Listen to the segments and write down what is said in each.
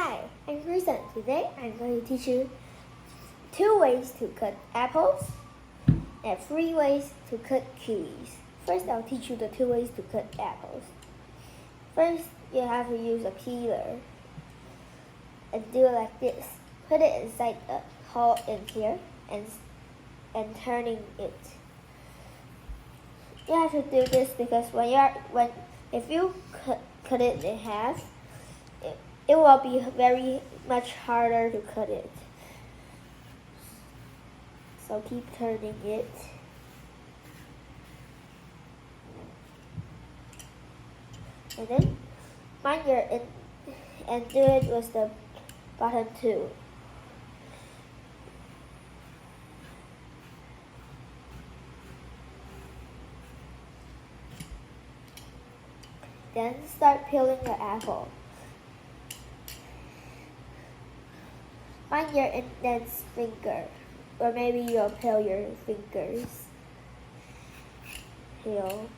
Hi, I'm Grison. Today I'm going to teach you 2 ways to cut apples and 3 ways to cut kiwis. First, I'll teach you the 2 ways to cut apples. First, you have to use a peeler and do it like this. Put it inside a hole in here and turning it. You have to do this because if you cut it in half, it will be very much harder to cut it. So keep turning it. And then mind your and do it with the bottom too. Then start peeling the apple. Find your index finger, or maybe you'll peel your fingers. Peel.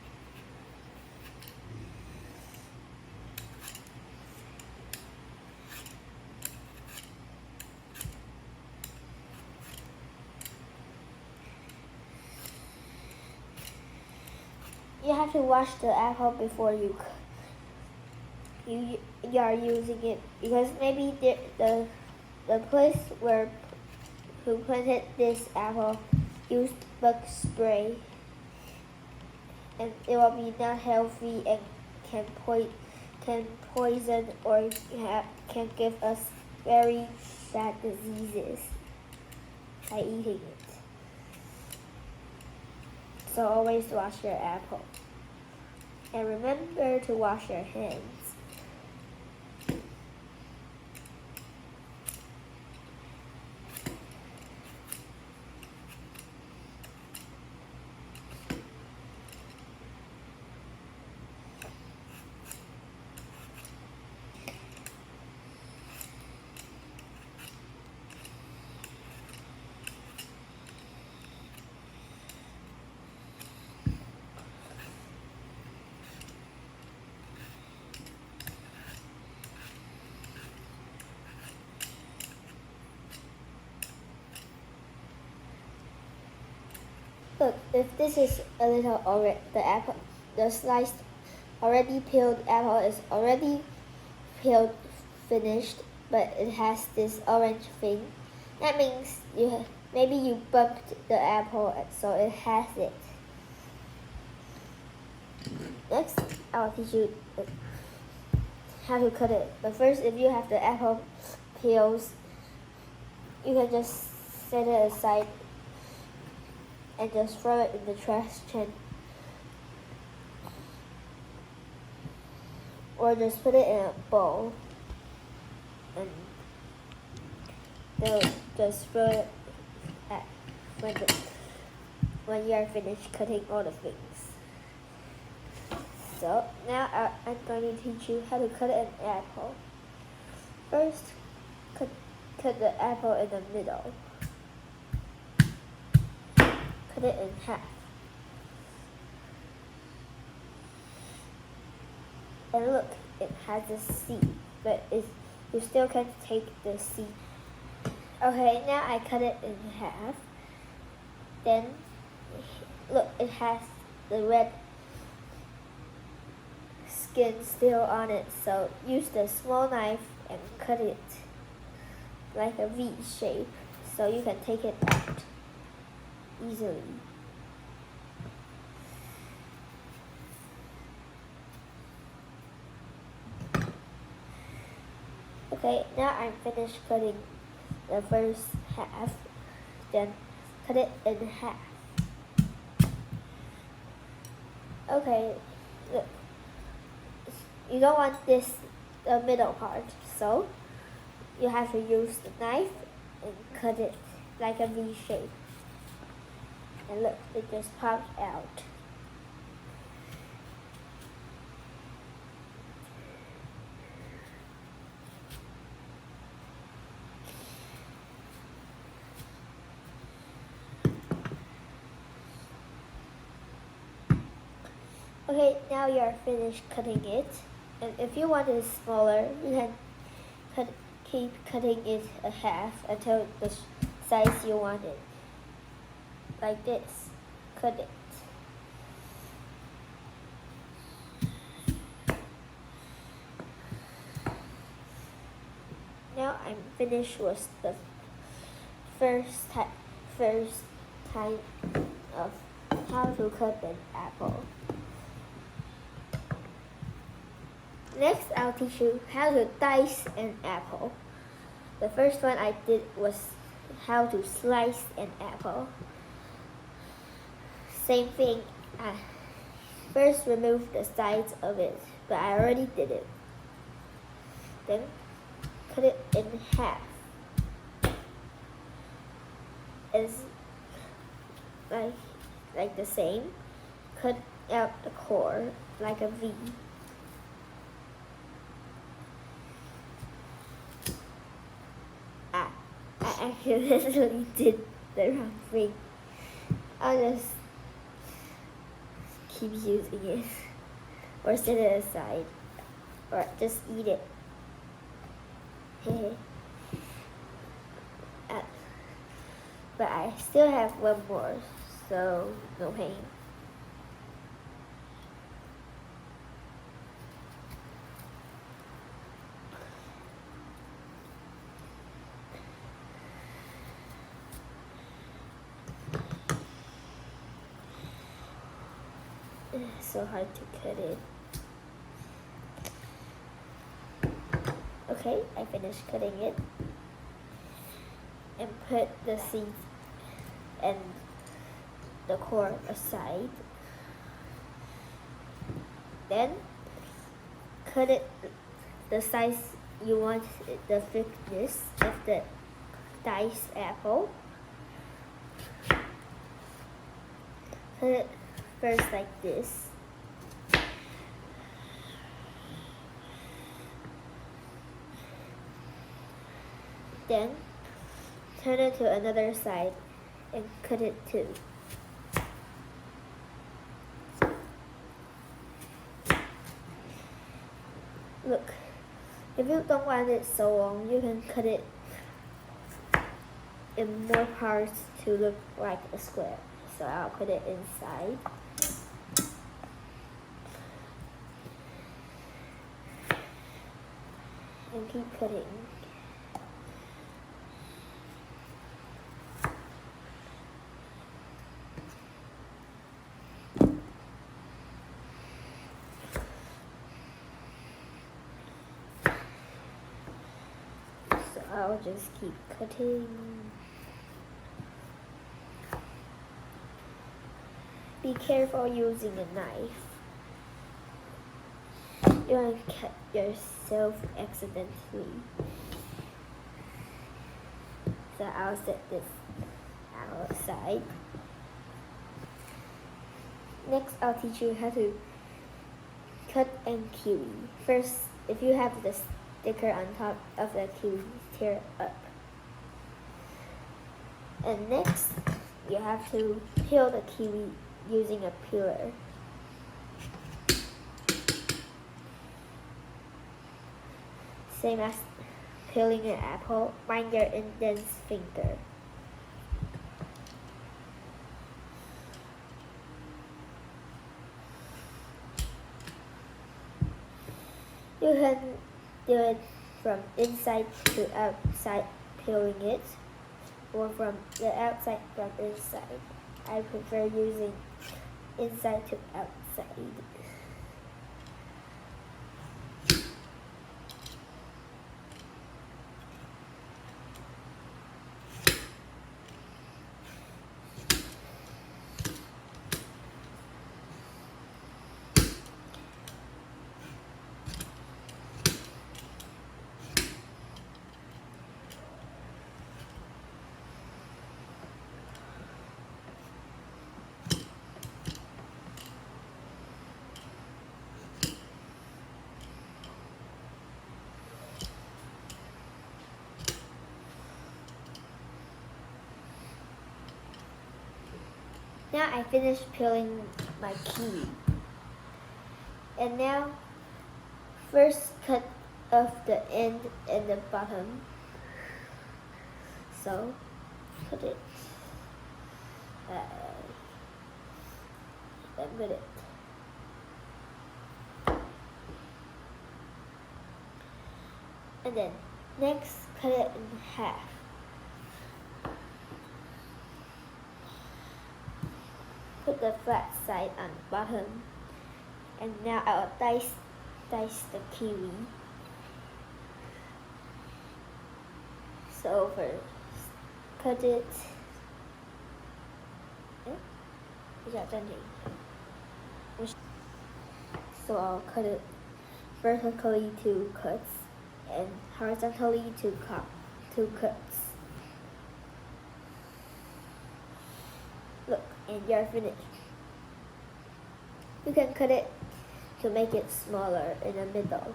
You have to wash the apple before you are using it, because maybe the place who planted this apple used bug spray, and it will be not healthy and can poison or can give us very bad diseases by eating it. So always wash your apple. And remember to wash your hands. Look, if this is a little already, the sliced, already peeled apple is already peeled, finished, but it has this orange thing. That means maybe you bumped the apple, so it has it. Next, I'll teach you how to cut it. But first, if you have the apple peels, you can just set it aside and just throw it in the trash can, or just put it in a bowl and they'll just throw it when you are finished cutting all the things. So now I'm going to teach you how to cut an apple. First, cut the apple in the middle. Cut it in half. And look, it has a seed, but you still can't take the seed. Okay, now I cut it in half. Then, look, it has the red skin still on it, so use the small knife and cut it like a V shape so you can take it out easily. Okay, now I'm finished cutting the first half. Then cut it in half. Okay, look. You don't want the middle part, so you have to use the knife and cut it like a V shape. And look, it just popped out. Okay, now you're finished cutting it. And if you want it smaller, you can keep cutting it a half until the size you want it. Like this. Cut it. Now I'm finished with the first kind of how to cut an apple. Next, I'll teach you how to dice an apple. The first one I did was how to slice an apple. Same thing, I first remove the sides of it, but I already did it. Then cut it in half. It's like the same. Cut out the core like a V. I accidentally did the wrong thing. I'll just keep using it, or set it aside, or just eat it. But I still have one more, so no pain. It's so hard to cut it. Okay, I finished cutting it. And put the seeds and the core aside. Then cut it the size you want, the thickness of the diced apple. Cut it first like this. Then turn it to another side and cut it too. Look, if you don't want it so long, you can cut it in more parts to look like a square. So I'll put it inside. And keep cutting. So I'll just keep cutting. Be careful using a knife. You won't cut yourself accidentally. So I'll set this outside. Next, I'll teach you how to cut and kiwi. First, if you have the sticker on top of the kiwi, tear it up. And next, you have to peel the kiwi using a peeler. Same as peeling an apple, mind your index finger. You can do it from inside to outside peeling it, or from the outside from inside. I prefer using inside to outside. Now I finished peeling my kiwi. And now, first cut of the end and the bottom. So put it and put it. And then next cut it in half. Put the flat side on the bottom. And now I'll dice the kiwi. So first, cut it. So I'll cut it vertically 2 cuts and horizontally 2 cuts. Look, and you're finished. You can cut it to make it smaller in the middle.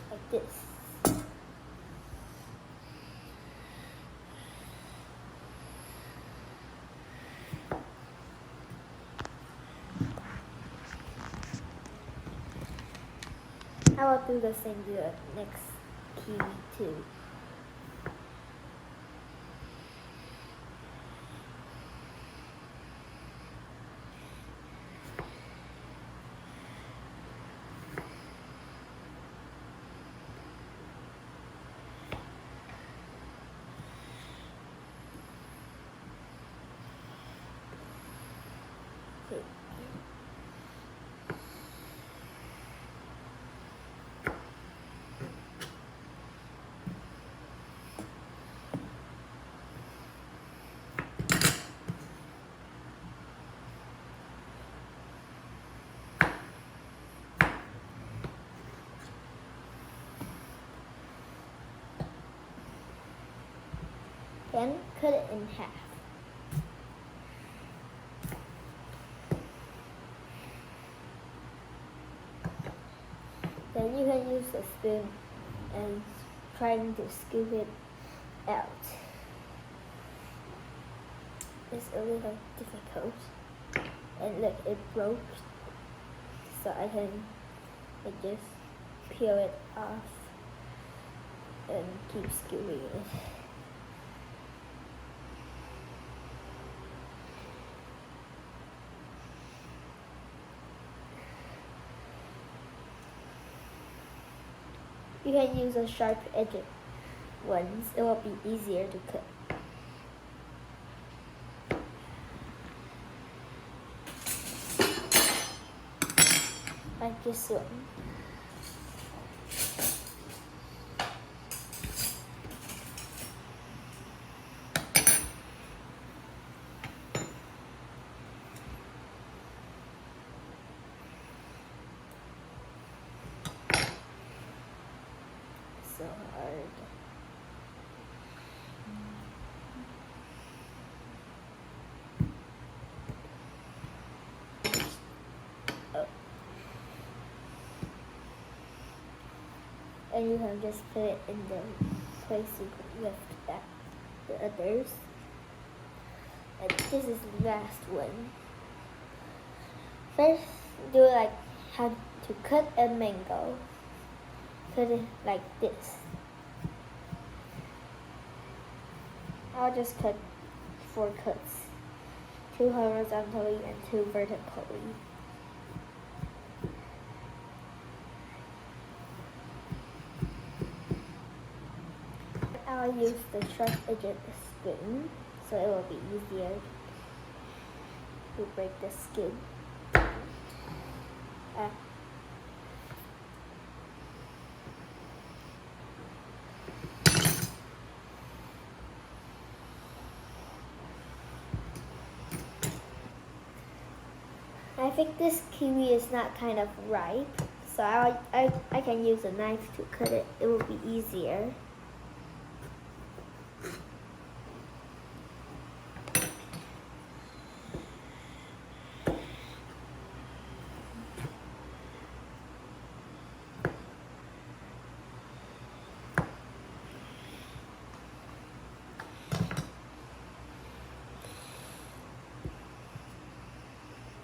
Like this. I will do the same to the next kiwi too. Okay. Then cut it in half. Then you can use a spoon and trying to scoop it out. It's a little difficult. And look, it broke. So I just peel it off and keep scooping it. You can use a sharp-edged ones. It will be easier to cut. Like this one. So hard. Oh. And you can just put it in the place you left back the others. And this is the last one. First, do like how to cut a mango. Cut it like this. I'll just cut 4 cuts, 2 horizontally and 2 vertically. I'll use the sharp-edged spoon so it will be easier to break the skin. I think this kiwi is not kind of ripe, so I can use a knife to cut it. It will be easier.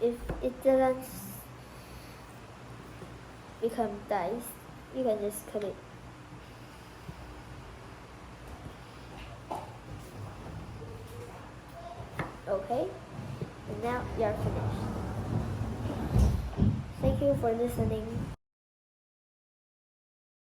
if it doesn't become dice, you can just cut it. Okay, and now you're finished. Thank you for listening.